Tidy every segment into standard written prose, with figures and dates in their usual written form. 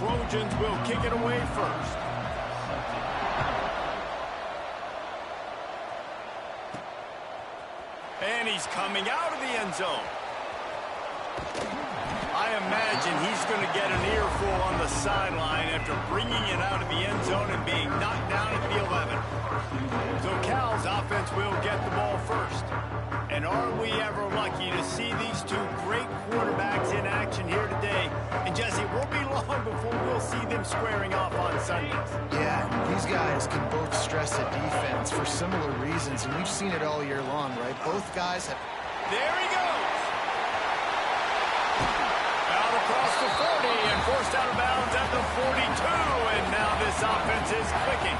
Trojans will kick it away first. And he's coming out of the end zone. I imagine he's going to get an earful on the sideline after bringing it out of the end zone and being knocked down at the 11. So Cal's offense will get the ball first. And are we ever lucky to see these two great quarterbacks in action here today? And Jesse, it won't be long before we'll see them squaring off on Sundays. Yeah, these guys can both stress a defense for similar reasons, and we've seen it all year long, right? Both guys have... There he goes! Out across the 40 and forced out of bounds at the 42, and now this offense is clicking.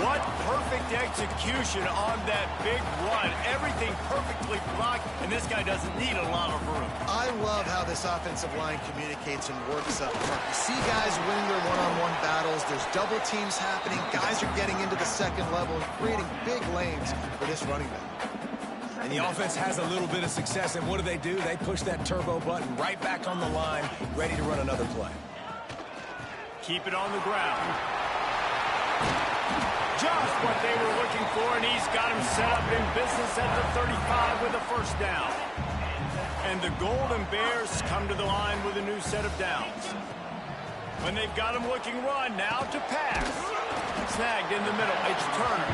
What perfect execution on that big run. Everything perfectly blocked, and this guy doesn't need a lot of room. I love how this offensive line communicates and works up front. You see guys winning their one-on-one battles. There's double teams happening. Guys are getting into the second level and creating big lanes for this running back. And the offense has a little bit of success, and what do? They push that turbo button right back on the line, ready to run another play. Keep it on the ground. Just what they were looking for, and he's got him set up in business at the 35 with a first down. And the Golden Bears come to the line with a new set of downs. When they've got him looking run, now to pass. Snagged in the middle, it's Turner.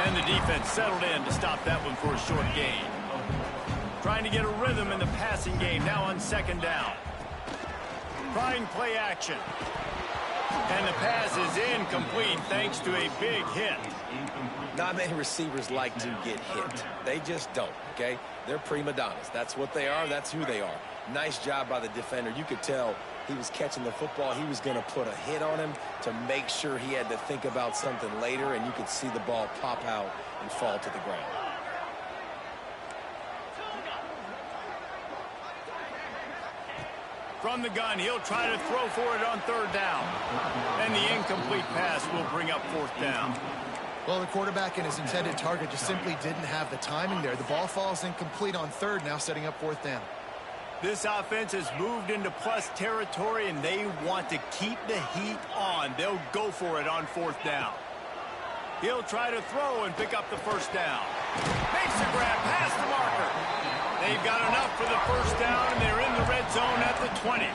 And the defense settled in to stop that one for a short gain. Trying to get a rhythm in the passing game, now on second down. Trying play action. And the pass is incomplete thanks to a big hit. Not many receivers like to get hit. They just don't, okay? They're prima donnas. That's what they are. That's who they are. Nice job by the defender. You could tell he was catching the football. He was going to put a hit on him to make sure he had to think about something later, and you could see the ball pop out and fall to the ground. From the gun, he'll try to throw for it on third down. And the incomplete pass will bring up fourth down. Well, the quarterback and his intended target just simply didn't have the timing there. The ball falls incomplete on third, now setting up fourth down. This offense has moved into plus territory, and they want to keep the heat on. They'll go for it on fourth down. He'll try to throw and pick up the first down. Makes the grab past the marker. They've got enough for the first down, and they're in the red zone at the 20.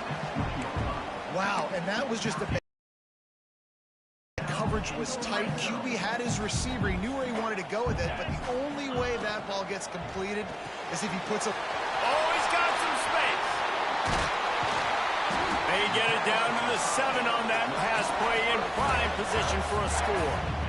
Wow, and that was just a big... Coverage was tight. QB had his receiver. He knew where he wanted to go with it, but the only way that ball gets completed is if he puts a... Oh, he's got some space. They get it down to the 7 on that pass play in prime position for a score.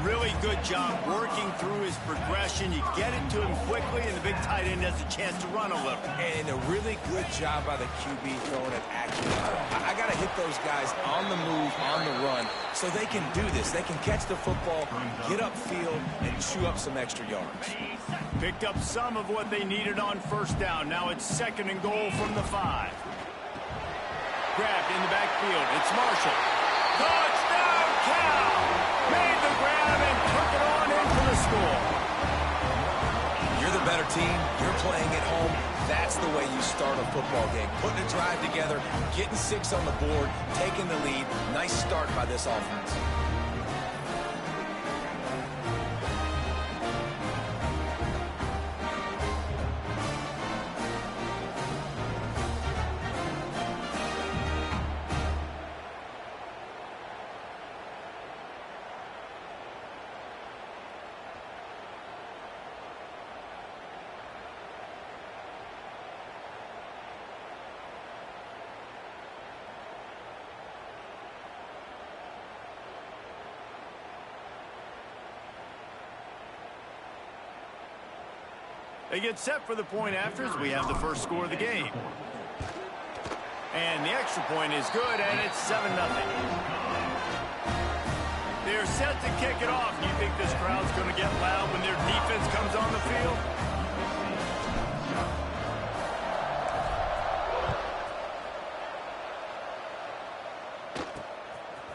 Really good job working through his progression. You get it to him quickly, and the big tight end has a chance to run a little. And a really good job by the QB throwing an accurate ball. I got to hit those guys on the move, on the run, so they can do this. They can catch the football, get upfield, and chew up some extra yards. Picked up some of what they needed on first down. Now it's second and goal from the 5. Grabbed in the backfield. It's Marshall. Touchdown, Cal! Made the grab and took it on in for the score. You're the better team. You're playing at home. That's the way you start a football game. Putting a drive together, getting 6 on the board, taking the lead. Nice start by this offense. They get set for the point afters. We have the first score of the game. And the extra point is good, and it's 7-0. They're set to kick it off. Do you think this crowd's going to get loud when their defense comes on the field?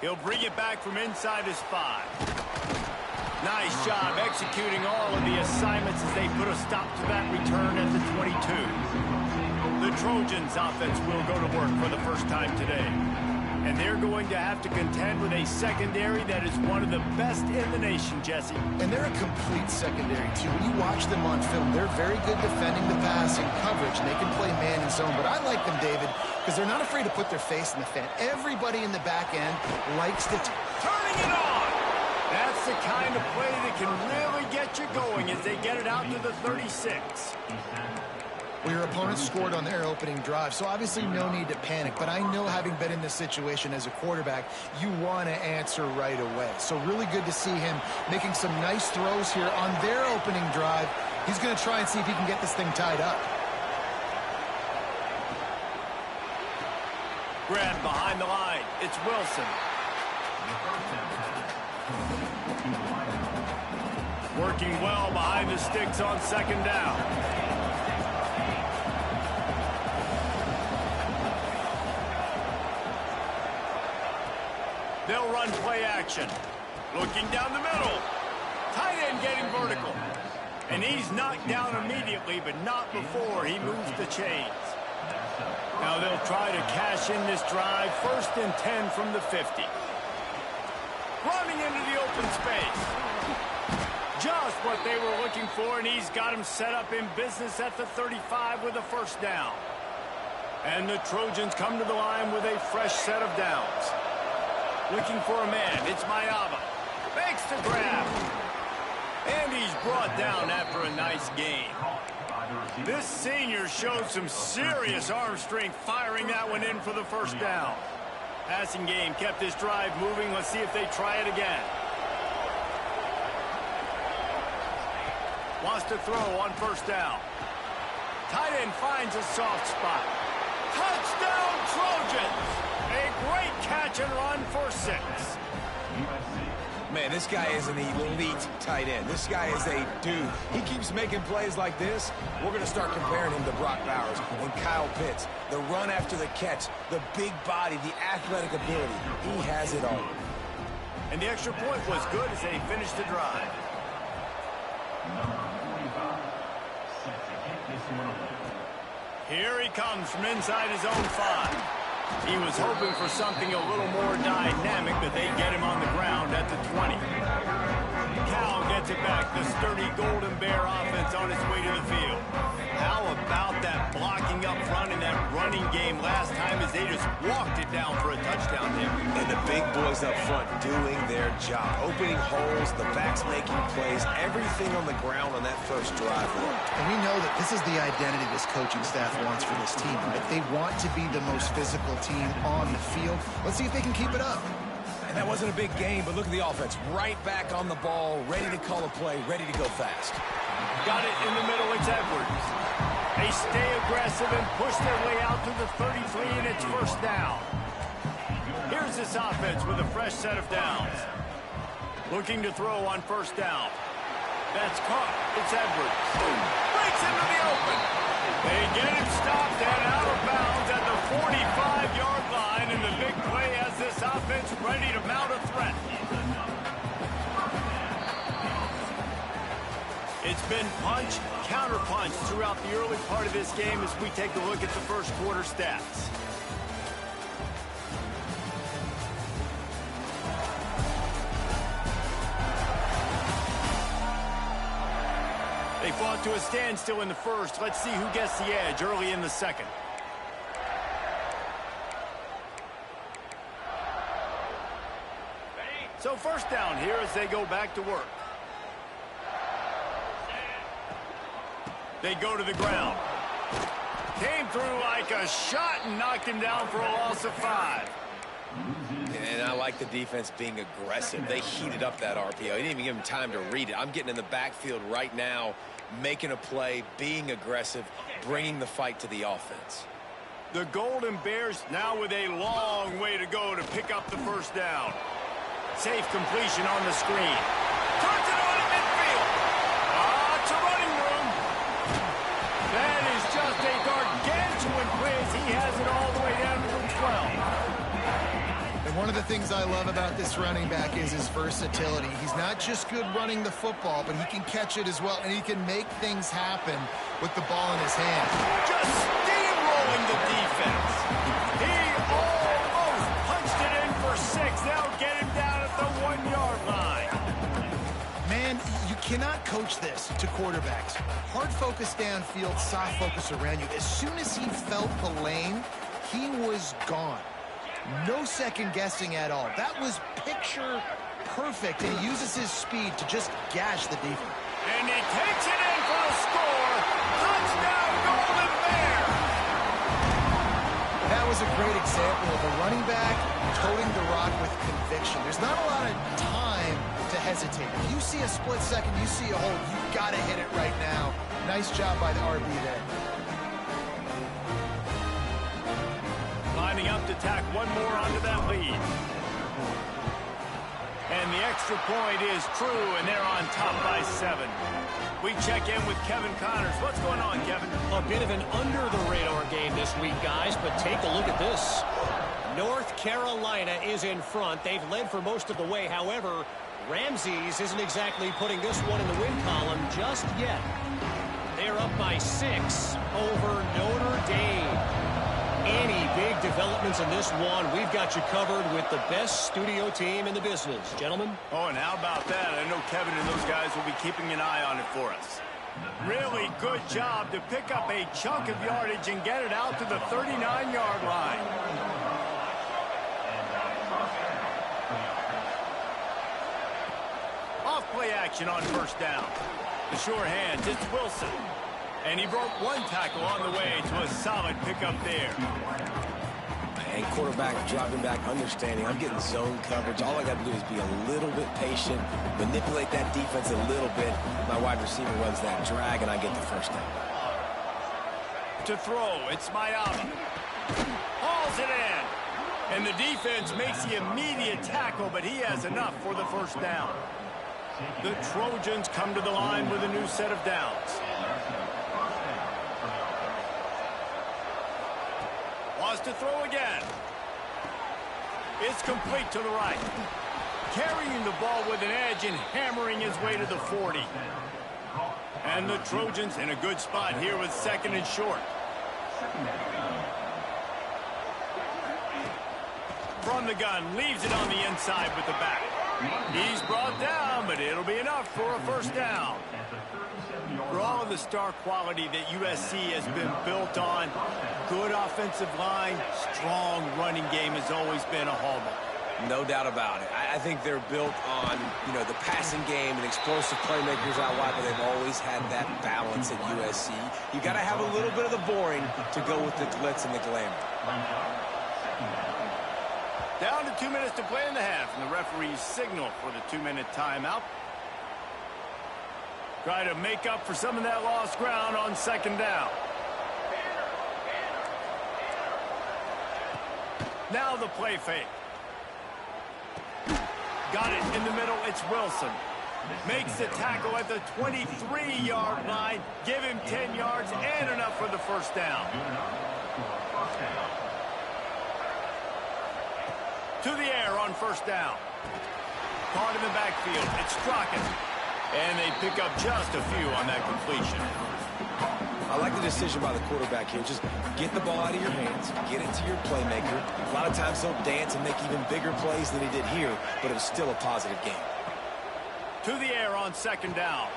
He'll bring it back from inside his 5. Nice job executing all of the assignments as they put a stop to that return at the 22. The The Trojans offense will go to work for the first time today. And they're going to have to contend with a secondary that is one of the best in the nation, Jesse. And they're a complete secondary, too. When you watch them on film, they're very good defending the pass and coverage, and they can play man and zone. But I like them, David, because they're not afraid to put their face in the fan. Everybody in the back end likes to... Turning it on! That's the kind of play that can really get you going as they get it out to the 36. Well, your opponent scored on their opening drive, so obviously no need to panic. But I know, having been in this situation as a quarterback, you want to answer right away. So really good to see him making some nice throws here on their opening drive. He's going to try and see if he can get this thing tied up. Grab behind the line. It's Wilson. Working well behind the sticks on second down. They'll run play action. Looking down the middle. Tight end getting vertical. And he's knocked down immediately, but not before he moves the chains. Now they'll try to cash in this drive. 1st and 10 from the 50. Running into the open space. Just what they were looking for, and he's got him set up in business at the 35 with a first down. And the Trojans come to the line with a fresh set of downs. Looking for a man. It's Mayava. Makes the grab. And he's brought down after a nice gain. This senior showed some serious arm strength firing that one in for the first down. Passing game kept this drive moving. Let's see if they try it again. Wants to throw on first down. Tight end finds a soft spot. Touchdown Trojans! A great catch and run for 6. Man, this guy is an elite tight end. This guy is a dude. He keeps making plays like this. We're going to start comparing him to Brock Bowers and Kyle Pitts. The run after the catch, the big body, the athletic ability. He has it all. And the extra point was good as they finished the drive. Here he comes from inside his own 5. He was hoping for something a little more dynamic, but they get him on the ground at the 20. Cal gets it back. The sturdy Golden Bear offense on its way to the field. How about that blocking up front and that running game last time as they just walked it down for a touchdown there. And the big boys up front doing their job. Opening holes, the backs making plays, everything on the ground on that first drive. And we know that this is the identity this coaching staff wants for this team. Right? They want to be the most physical team on the field. Let's see if they can keep it up. And that wasn't a big game, but look at the offense. Right back on the ball, ready to call a play, ready to go fast. Got it in the middle. It's Edwards. They stay aggressive and push their way out to the 33, and it's first down. Here's this offense with a fresh set of downs. Looking to throw on first down. That's caught. It's Edwards. Breaks into the open. They get him stopped and out of bounds at the 45-yard line, and the big play has this offense ready to mount a threat. It's been punch, counter-punch throughout the early part of this game as we take a look at the first quarter stats. They fought to a standstill in the first. Let's see who gets the edge early in the second. So first down here as they go back to work. They go to the ground. Came through like a shot and knocked him down for a loss of 5. And I like the defense being aggressive. They heated up that RPO. He didn't even give him time to read it. I'm getting in the backfield right now, making a play, being aggressive, bringing the fight to the offense. The Golden Bears now with a long way to go to pick up the first down. Safe completion on the screen. Turns it on in midfield. It's a running room. That is just a gargantuan play as he has it all the way down to the 12. And one of the things I love about this running back is his versatility. He's not just good running the football, but he can catch it as well, and he can make things happen with the ball in his hand. Just steamrolled controlling the defense. He almost punched it in for 6. They'll get him down at the 1-yard line. Man, you cannot coach this to quarterbacks. Hard focus downfield, soft focus around you. As soon as he felt the lane, he was gone. No second guessing at all. That was picture perfect, and he uses his speed to just gash the defense. And he takes it in for the score. Touchdown, Golden Bear. That was a great example of a running back toting the rock with conviction. There's not a lot of time to hesitate. If you see a split second, you see a hole, you've got to hit it right now. Nice job by the RB there. Lining up to tack one more onto that lead. And the extra point is true, and they're on top by 7. We check in with Kevin Connors. What's going on, Kevin? A bit of an under-the-radar game this week, guys, but take a look at this. North Carolina is in front. They've led for most of the way. However, Ramses isn't exactly putting this one in the win column just yet. They're up by 6 over Notre Dame. Any big developments in this one, we've got you covered with the best studio team in the business. Gentlemen? Oh, and how about that? I know Kevin and those guys will be keeping an eye on it for us. Really good job to pick up a chunk of yardage and get it out to the 39-yard line. Off play action on first down. The sure hands, it's Wilson. And he broke one tackle on the way to a solid pickup there. And quarterback dropping back, understanding I'm getting zone coverage. All I got to do is be a little bit patient, manipulate that defense a little bit. My wide receiver runs that drag, and I get the first down. To throw, it's Mayama. Hauls it in. And the defense makes the immediate tackle, but he has enough for the first down. The Trojans come to the line with a new set of downs. Wants to throw again. It's complete to the right. Carrying the ball with an edge and hammering his way to the 40. And the Trojans in a good spot here with 2nd and short. From the gun, leaves it on the inside with the back. He's brought down, but it'll be enough for a first down. For all of the star quality that USC has been built on, good offensive line, strong running game has always been a hallmark. No doubt about it. I think they're built on, the passing game and explosive playmakers out wide, but they've always had that balance at USC. You got to have a little bit of the boring to go with the glitz and the glamour. Down to 2 minutes to play in the half, and the referees signal for the 2-minute timeout. Try to make up for some of that lost ground on 2nd down. Now the play fake. Got it in the middle. It's Wilson. Makes the tackle at the 23-yard line. Give him 10 yards and enough for the first down. To the air on first down. Caught in the backfield. It's Strachan. And they pick up just a few on that completion. I like the decision by the quarterback here. Just get the ball out of your hands, get it to your playmaker. A lot of times he'll dance and make even bigger plays than he did here, but it was still a positive game. To the air on 2nd down.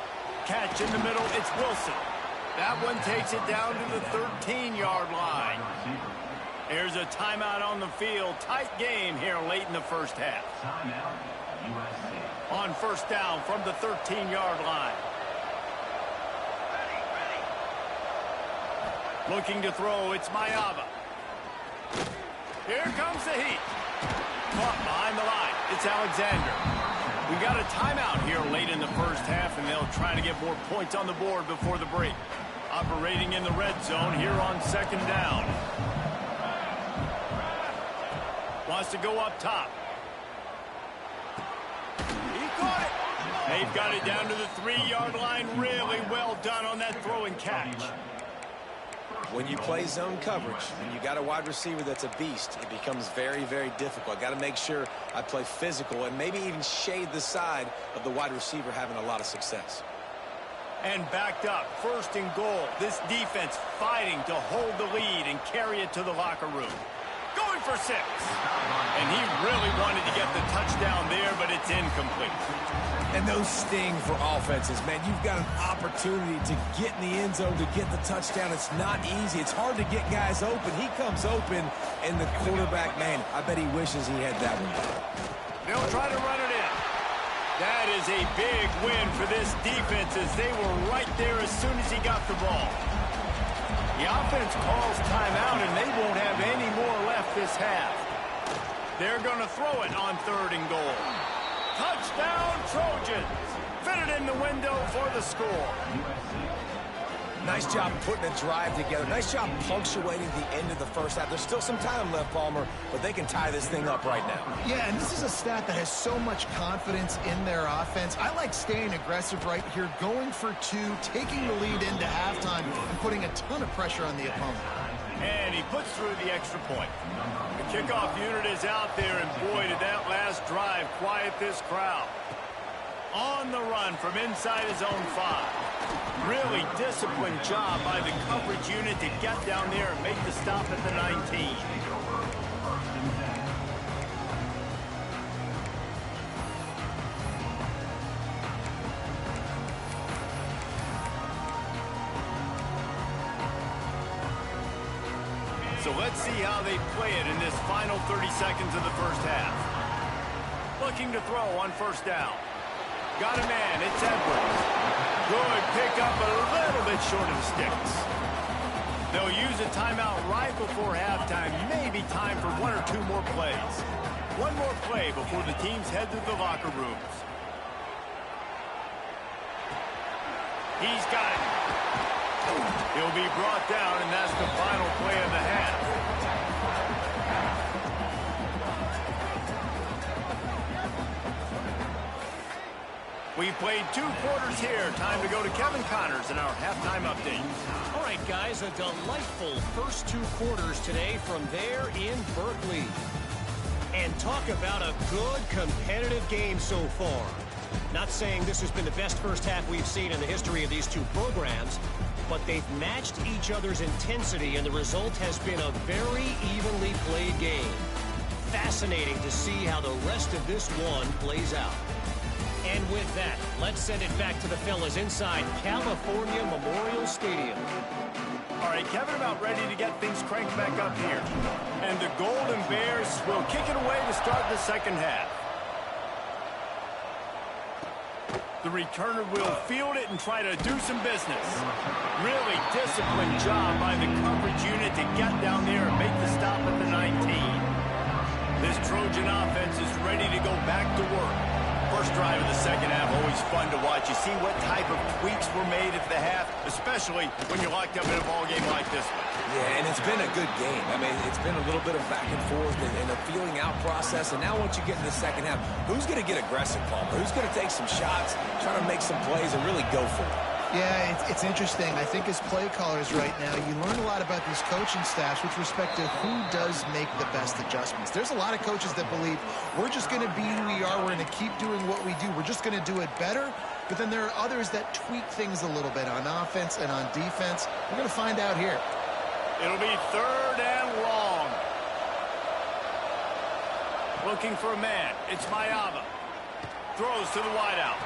Catch in the middle, it's Wilson. That one takes it down to the 13-yard line. There's a timeout on the field. Tight game here late in the first half. On first down from the 13-yard line. Looking to throw, it's Mayava. Here comes the heat. Caught behind the line. It's Alexander. We got a timeout here late in the first half, and they'll try to get more points on the board before the break. Operating in the red zone here on 2nd down. Wants to go up top. He caught it. They've got it down to the 3-yard line. Really well done on that throw and catch. When you play zone coverage and you got a wide receiver that's a beast, it becomes very, very difficult. Got to make sure I play physical and maybe even shade the side of the wide receiver having a lot of success. And backed up, 1st and goal. This defense fighting to hold the lead and carry it to the locker room. Going for 6. And he really wanted to get the touchdown there, but it's incomplete. And those sting for offenses, man. You've got an opportunity to get in the end zone, to get the touchdown. It's not easy. It's hard to get guys open. He comes open, and the quarterback, man, I bet he wishes he had that one. They'll try to run it in. That is a big win for this defense as they were right there as soon as he got the ball. The offense calls timeout, and they won't have any more left this half. They're going to throw it on 3rd and goal. Touchdown, Trojans. Fit it in the window for the score. Nice job putting a drive together. Nice job punctuating the end of the first half. There's still some time left, Palmer, but they can tie this thing up right now. Yeah, and this is a stat that has so much confidence in their offense. I like staying aggressive right here, going for 2, taking the lead into halftime, and putting a ton of pressure on the opponent. And he puts through the extra point. The kickoff unit is out there, and boy, did that last drive quiet this crowd. On the run from inside his own 5. Really disciplined job by the coverage unit to get down there and make the stop at the 19. So let's see how they play it in this final 30 seconds of the first half. Looking to throw on 1st down. Got a man, it's Edwards. Good pick up, a little bit short of the sticks. They'll use a timeout right before halftime. Maybe time for 1 or 2 more plays. 1 more play before the teams head to the locker rooms. He's got it. He'll be brought down, and that's the final play of the half. We've played 2 quarters here. Time to go to Kevin Connors in our halftime update. All right, guys, a delightful first 2 quarters today from there in Berkeley. And talk about a good competitive game so far. Not saying this has been the best first half we've seen in the history of these 2 programs, but they've matched each other's intensity, and the result has been a very evenly played game. Fascinating to see how the rest of this one plays out. And with that, let's send it back to the fellas inside California Memorial Stadium. All right, Kevin, about ready to get things cranked back up here. And the Golden Bears will kick it away to start the second half. The returner will field it and try to do some business. Really disciplined job by the coverage unit to get down there and make the stop at the 19. This Trojan offense is ready to go back to work. First drive of the second half, always fun to watch. You see what type of tweaks were made at the half, especially when you're locked up in a ball game like this one. Yeah, and it's been a good game. I mean, it's been a little bit of back and forth and a feeling out process. And now once you get in the second half, who's going to get aggressive, Palmer? Who's going to take some shots, try to make some plays, and really go for it? Yeah, it's interesting. I think as play callers right now, you learn a lot about these coaching staffs with respect to who does make the best adjustments. There's a lot of coaches that believe we're just going to be who we are. We're going to keep doing what we do. We're just going to do it better. But then there are others that tweak things a little bit on offense and on defense. We're going to find out here. It'll be 3rd and long. Looking for a man. It's Mayava. Throws to the wideout.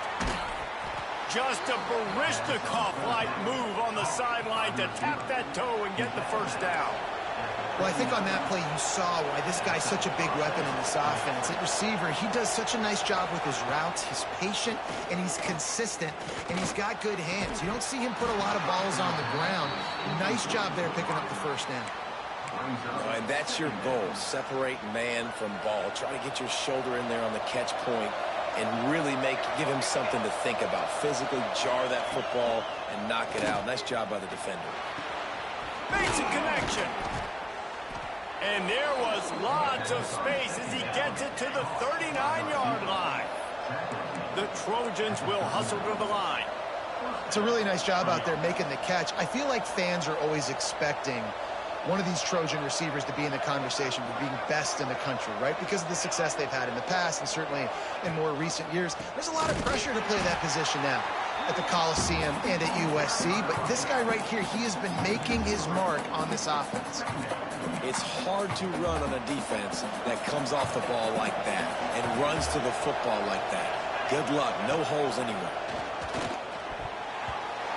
Just a Barishnikov-like move on the sideline to tap that toe and get the first down. Well, I think on that play you saw why this guy's such a big weapon in this offense. At receiver, he does such a nice job with his routes. He's patient, and he's consistent, and he's got good hands. You don't see him put a lot of balls on the ground. Nice job there picking up the first down. And that's your goal. Separate man from ball. Try to get your shoulder in there on the catch point and really give him something to think about. Physically jar that football and knock it out. Nice job by the defender. Makes a connection. And there was lots of space as he gets it to the 39-yard line. The Trojans will hustle to the line. It's a really nice job out there making the catch. I feel like fans are always expecting one of these Trojan receivers to be in the conversation for being best in the country, right? Because of the success they've had in the past and certainly in more recent years. There's a lot of pressure to play that position now. at the Coliseum and at USC, but this guy right here, he has been making his mark on this offense. It's hard to run on a defense that comes off the ball like that and runs to the football like that. Good luck. No holes anywhere.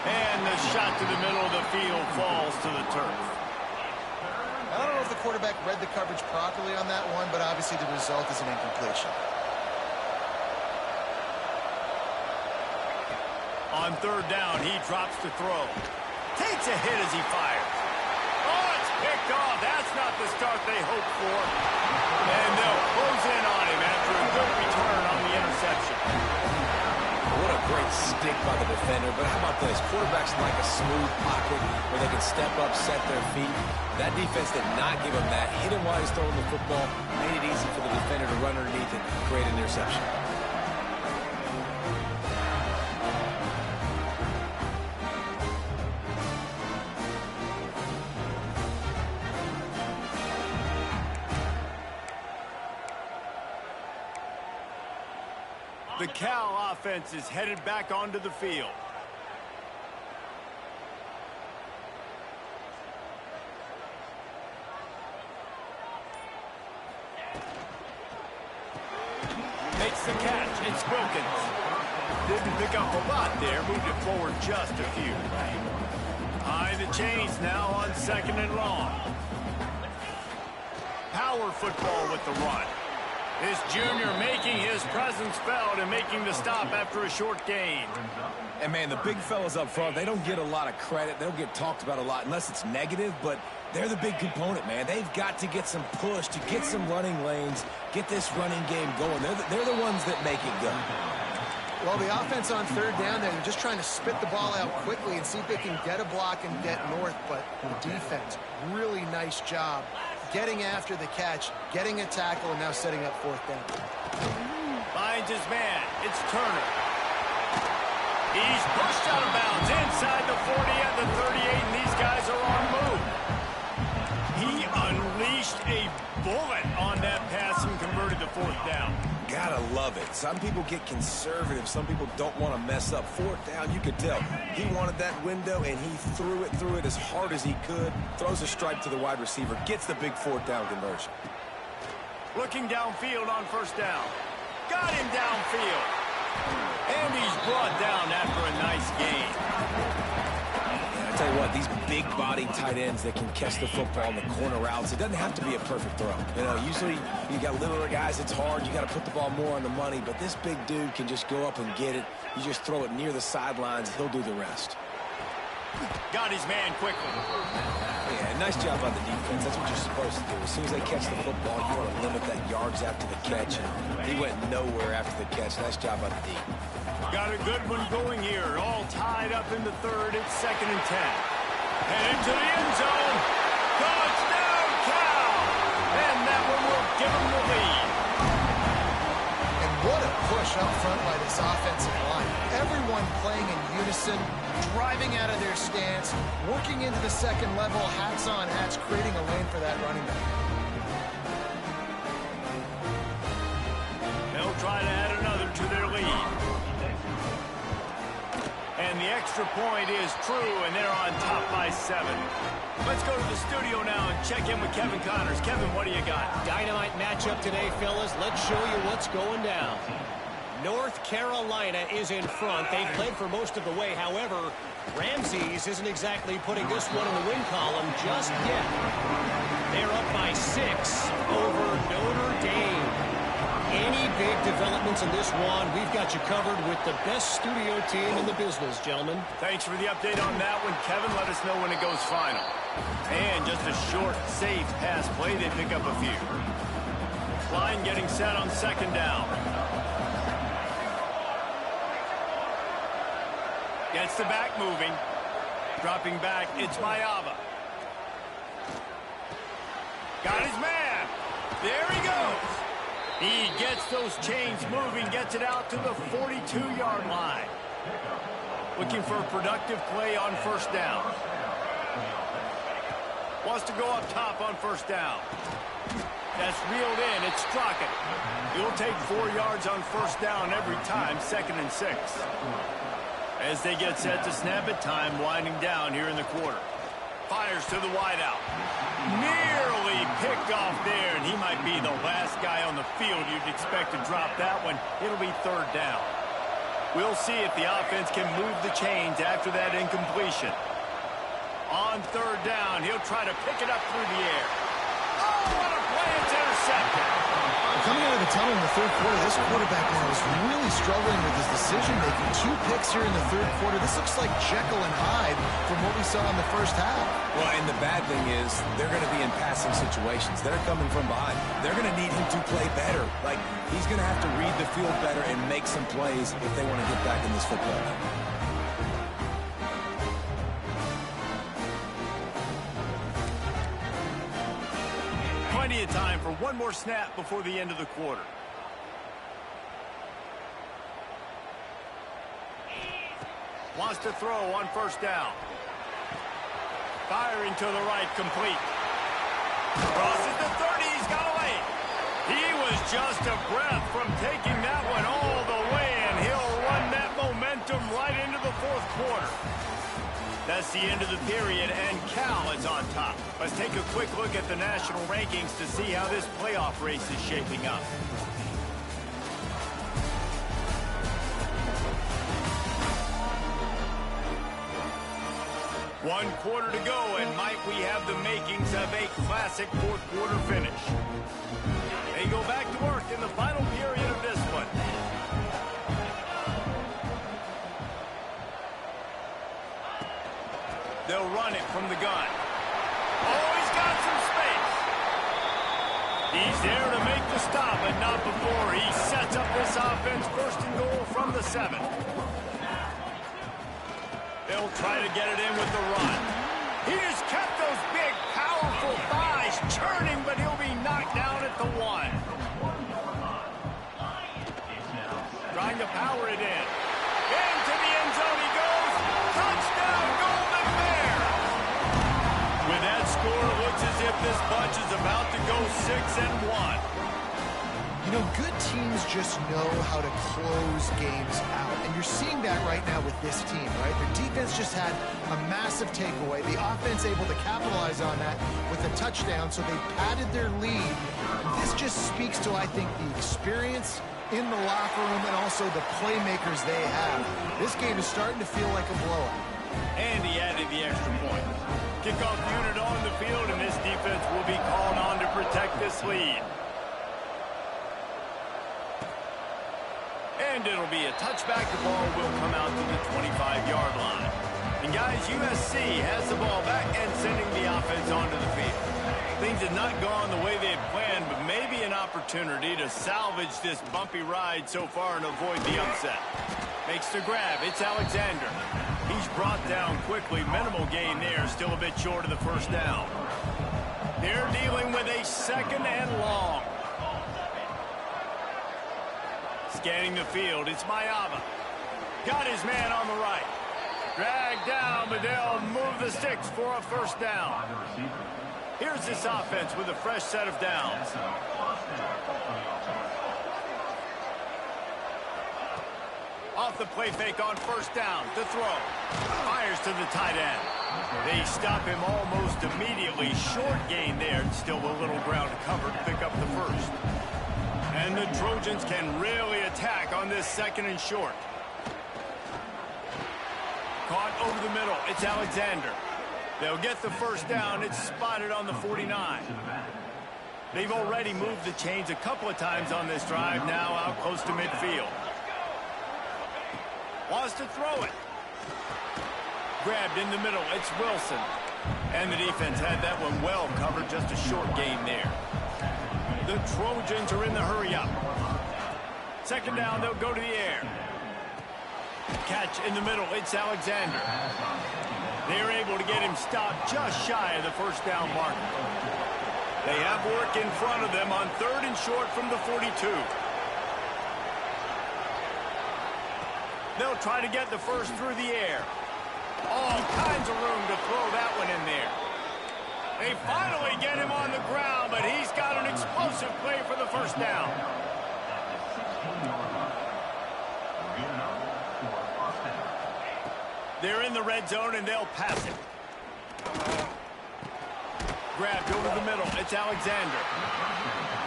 And the shot to the middle of the field falls to the turf. I don't know if the quarterback read the coverage properly on that one, but obviously the result is an incompletion. On third down, he drops to throw. Takes a hit as he fires. Oh, it's picked off. That's not the start they hoped for. And they'll close in on him after a good return on the interception. What a great stick by the defender. But how about this? Quarterbacks like a smooth pocket where they can step up, set their feet. That defense did not give him that. Hit him while he's throwing the football. Made it easy for the defender to run underneath and create an interception. The Cal offense is headed back onto the field. Makes the catch. It's Wilkins. Didn't pick up a lot there. Moved it forward just a few. High the chains now on second and long. Power football with the run. This junior making his presence felt and making the stop after a short gain. And, man, the big fellas up front, they don't get a lot of credit. They don't get talked about a lot unless it's negative, but they're the big component, man. They've got to get some push, to get some running lanes, get this running game going. They're the ones that make it go. Well, the offense on third down, they're just trying to spit the ball out quickly and see if they can get a block and get north, but the defense, really nice job getting after the catch, getting a tackle, and now setting up fourth down. Finds his man. It's Turner. He's pushed out of bounds inside the 40 at the 38, and these guys are on move. He unleashed a bullet on that pass and converted to fourth down. Gotta love it. Some people get conservative. Some people don't want to mess up. Fourth down, you could tell. He wanted that window, and he threw it as hard as he could. Throws a stripe to the wide receiver. Gets the big fourth down conversion. Looking downfield on first down. Got him downfield. And he's brought down after a nice gain. I tell you what, these big-body tight ends that can catch the football in the corner routes, it doesn't have to be a perfect throw. You know, usually you got littler guys, it's hard. You got to put the ball more on the money, but this big dude can just go up and get it. You just throw it near the sidelines, he'll do the rest. Got his man quickly. Yeah, nice job by the defense. That's what you're supposed to do. As soon as they catch the football, you want to limit that yards after the catch, and he went nowhere after the catch. Nice job by the D. Got a good one going here. All tied up in the third. It's 2nd and 10. And into the end zone. Touchdown, Cal! And that one will give him the lead. And what a push up front by this offensive line. Everyone playing in unison, driving out of their stance, working into the second level, hats on hats, creating a lane for that running back. They'll try to add another to their lead. And the extra point is true, and they're on top by 7. Let's go to the studio now and check in with Kevin Connors. Kevin, what do you got? Dynamite matchup today, fellas. Let's show you what's going down. North Carolina is in front. They've led for most of the way. However, Ramses isn't exactly putting this one in the win column just yet. They're up by 6 over Notre Dame. Any big developments in this one, we've got you covered with the best studio team in the business, gentlemen. Thanks for the update on that one, Kevin. Let us know when it goes final. And just a short, safe pass play. They pick up a few. Line getting set on 2nd down. Gets the back moving. Dropping back, it's Mayava. Got his man. There he goes. He gets those chains moving, gets it out to the 42-yard line. Looking for a productive play on first down. Wants to go up top on first down. That's reeled in. It's Strachan. He'll take 4 yards on first down every time, 2nd and 6. As they get set to snap it, time winding down here in the quarter. Fires to the wideout. Nearly picked off there, and he might be the last guy on the field you'd expect to drop that one. It'll be third down. We'll see if the offense can move the chains after that incompletion. On third down, he'll try to pick it up through the air. Oh, what a play! It's intercepted. Coming out of the tunnel in the third quarter, this quarterback now is really struggling with his decision-making. 2 picks here in the third quarter. This looks like Jekyll and Hyde from what we saw in the first half. Well, and the bad thing is they're going to be in passing situations. They're coming from behind. They're going to need him to play better. Like, he's going to have to read the field better and make some plays if they want to get back in this football game. Plenty of time for one more snap before the end of the quarter. Wants to throw on first down. Firing to the right, complete. Crosses the 30, he's got away. He was just a breath from taking that one all the way, and he'll run that momentum right into the fourth quarter. That's the end of the period, and Cal is on top. Let's take a quick look at the national rankings to see how this playoff race is shaping up. One quarter to go, and might we have the makings of a classic fourth quarter finish. They go back to work in the final period of this one. They'll run it from the gun. Oh, he's got some space. He's there to make the stop, but not before he sets up this offense first and goal from the 7. They'll try to get it in with the run. He just kept those big, powerful thighs churning, but he'll be knocked down at the 1. Trying to power it in. Into the end zone he goes. Touchdown, Golden Bear. With that score, it looks as if this bunch is about to go 6-1. You know, good teams just know how to close games out. And you're seeing that right now with this team, right? Their defense just had a massive takeaway. The offense able to capitalize on that with a touchdown, so they padded their lead. This just speaks to, I think, the experience in the locker room and also the playmakers they have. This game is starting to feel like a blowout. And he added the extra point. Kickoff unit on the field, and this defense will be called on to protect this lead. And it'll be a touchback. The ball will come out to the 25-yard line. And guys, USC has the ball back and sending the offense onto the field. Things have not gone the way they had planned, but maybe an opportunity to salvage this bumpy ride so far and avoid the upset. Makes the grab. It's Alexander. He's brought down quickly. Minimal gain there. Still a bit short of the first down. They're dealing with a 2nd and long. Scanning the field, it's Mayava. Got his man on the right. Dragged down, but they'll move the sticks for a first down. Here's this offense with a fresh set of downs. Off the play fake on first down to throw. Fires to the tight end. They stop him almost immediately. Short gain there. Still a little ground to cover to pick up the first. And the Trojans can really attack on this 2nd and short. Caught over the middle. It's Alexander. They'll get the first down. It's spotted on the 49. They've already moved the chains a couple of times on this drive. Now out close to midfield. Wants to throw it. Grabbed in the middle. It's Wilson. And the defense had that one well covered. Just a short gain there. The Trojans are in the hurry-up. 2nd down, they'll go to the air. Catch in the middle, it's Alexander. They're able to get him stopped just shy of the first down marker. They have work in front of them on 3rd and short from the 42. They'll try to get the first through the air. All kinds of room to throw that one in there. They finally get him on the ground, but he's got an explosive play for the first down. They're in the red zone, and they'll pass it. Grabbed over the middle. It's Alexander.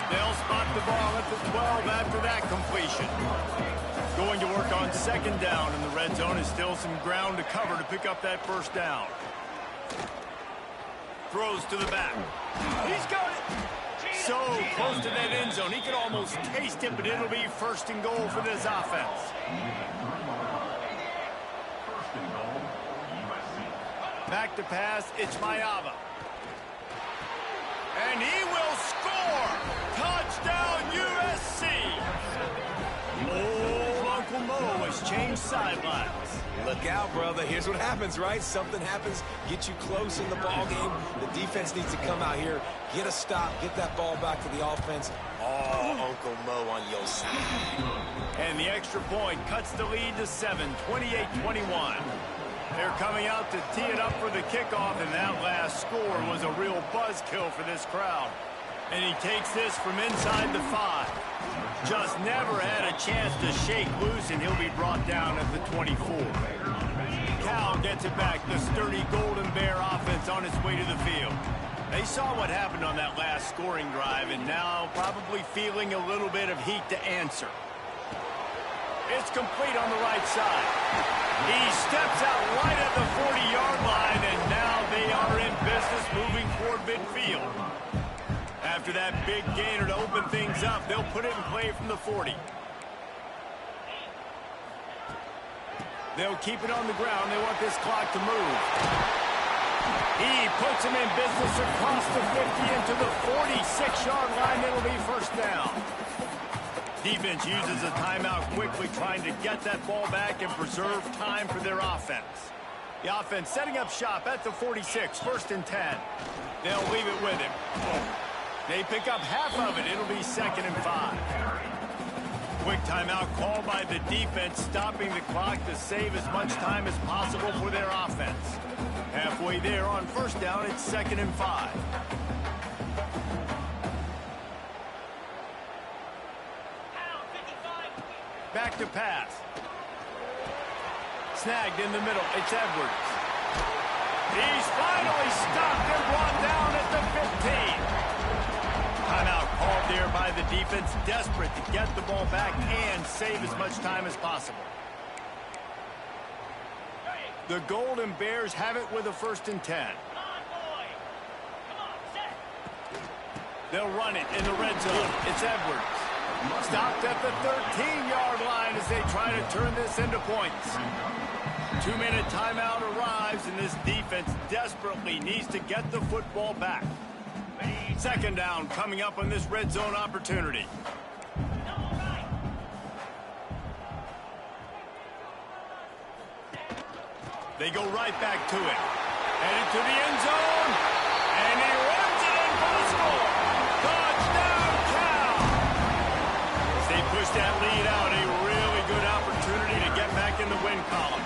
They'll spot the ball at the 12 after that completion. Going to work on second down in the red zone. Is still some ground to cover to pick up that first down. Throws to the back. He's got it. So close to that end zone. He could almost taste it, but it'll be first and goal for this offense. Back to pass. It's Mayava. And he will score! Touchdown, USC! Old Uncle Mo has changed sidelines. Look out, brother. Here's what happens, right? Something happens, get you close in the ball game. The defense needs to come out here, get a stop, get that ball back to the offense. Oh, Uncle Mo on your side. And the extra point cuts the lead to 7, 28-21. They're coming out to tee it up for the kickoff, and that last score was a real buzzkill for this crowd. And he takes this from inside the 5. Just never had a chance to shake loose, and he'll be brought down at the 24. Cal gets it back. The sturdy Golden Bear offense on its way to the field. They saw what happened on that last scoring drive, and now probably feeling a little bit of heat to answer. It's complete on the right side. He steps out right at the 40-yard line, and now they are in business moving toward midfield. After that big gainer to open things up, they'll put it in play from the 40. They'll keep it on the ground. They want this clock to move. He puts him in business across the 50 into the 46-yard line. It'll be first down. Defense uses a timeout quickly, trying to get that ball back and preserve time for their offense. The offense setting up shop at the 46, first and 10. They'll leave it with him. They pick up half of it. It'll be second and 5. Quick timeout called by the defense, stopping the clock to save as much time as possible for their offense. Halfway there on first down, it's second and 5. Back to pass. Snagged in the middle. It's Edwards. He's finally stopped and brought down at the 15. Timeout called there by the defense, desperate to get the ball back and save as much time as possible. The Golden Bears have it with a first and 10. They'll run it in the red zone. It's Edwards. Stopped at the 13-yard line as they try to turn this into points. 2-minute timeout arrives, and this defense desperately needs to get the football back. Second down coming up on this red zone opportunity. They go right back to it. Headed to the end zone, and he runs it in for the score. Touchdown, Cal! As they push that lead out, a really good opportunity to get back in the win column.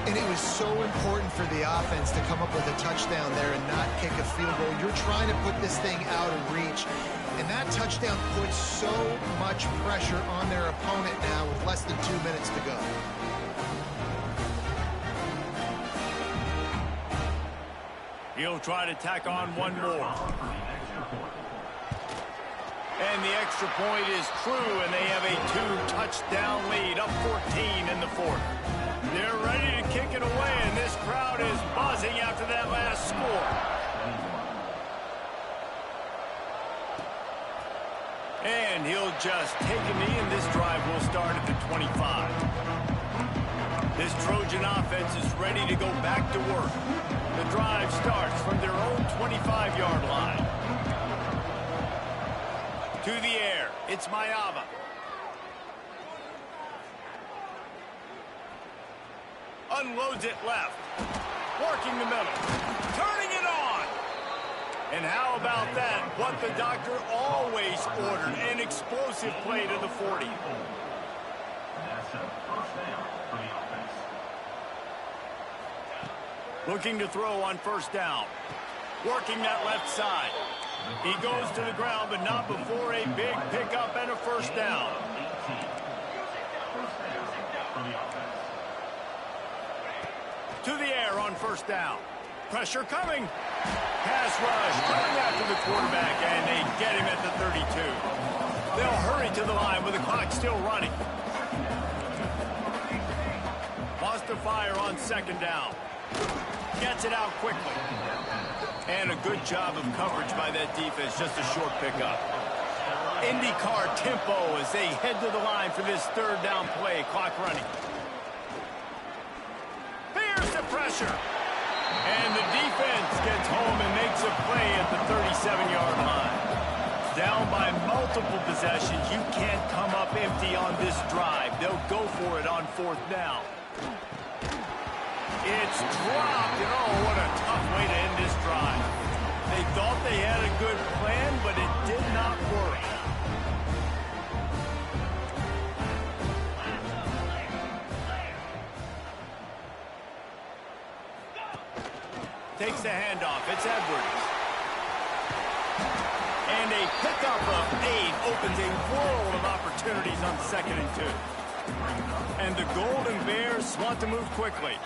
And it was so important for the offense to come up with a touchdown there and not kick a field goal. You're trying to put this thing out of reach. And that touchdown puts so much pressure on their opponent now with less than 2 minutes to go. He'll try to tack on one more. And the extra point is true, and they have a 2-touchdown lead, up 14 in the fourth. They're ready to kick it away, and this crowd is buzzing after that last score. And he'll just take a knee, and this drive will start at the 25. This Trojan offense is ready to go back to work. The drive starts from their own 25-yard line. To the air, it's Mayava. Unloads it left. Working the middle. Turning it on. And how about that? What the doctor always ordered. An explosive play to the 40. Looking to throw on first down. Working that left side. He goes to the ground, but not before a big pickup and a first down. To the air on first down. Pressure coming. Pass rush coming after the quarterback, and they get him at the 32. They'll hurry to the line with the clock still running. Lost to fire on second down. Gets it out quickly. And a good job of coverage by that defense, just a short pickup. IndyCar tempo as they head to the line for this third down play. Clock running. Here's the pressure. And the defense gets home and makes a play at the 37-yard line. Down by multiple possessions. You can't come up empty on this drive. They'll go for it on fourth down. It's dropped, and oh, what a tough way to end this drive. They thought they had a good plan, but it did not work. Takes the handoff. It's Edwards. And a pickup of 8 opens a world of opportunities on 2nd and 2. And the Golden Bears want to move quickly.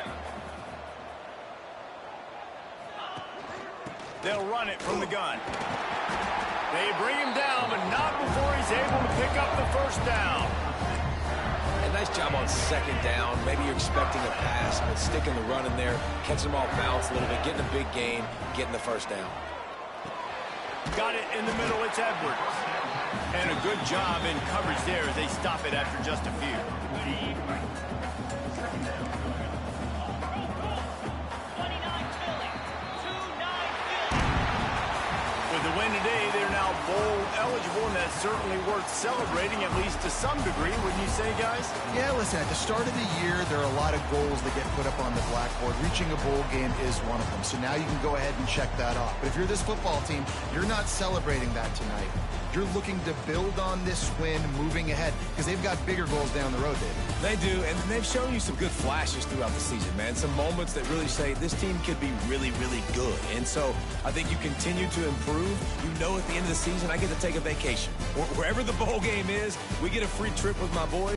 They'll run it from the gun. They bring him down, but not before he's able to pick up the first down. A nice job on second down. Maybe you're expecting a pass, but sticking the run in there, catching them off balance a little bit, getting a big gain, getting the first down. Got it in the middle. It's Edwards. And a good job in coverage there as they stop it after just a few. With the win today, they're now bowl eligible, and that's certainly worth celebrating, at least to some degree, wouldn't you say, guys? Yeah, listen, at the start of the year, there are a lot of goals that get put up on the blackboard. Reaching a bowl game is one of them. So now you can go ahead and check that off. But if you're this football team, you're not celebrating that tonight. You're looking to build on this win moving ahead because they've got bigger goals down the road, David. They do, and they've shown you some good flashes throughout the season, man. Some moments that really say this team could be really, really good. And so I think you continue to improve. You know at the end of the season, I get to take a vacation. Wherever the bowl game is, we get a free trip with my boys.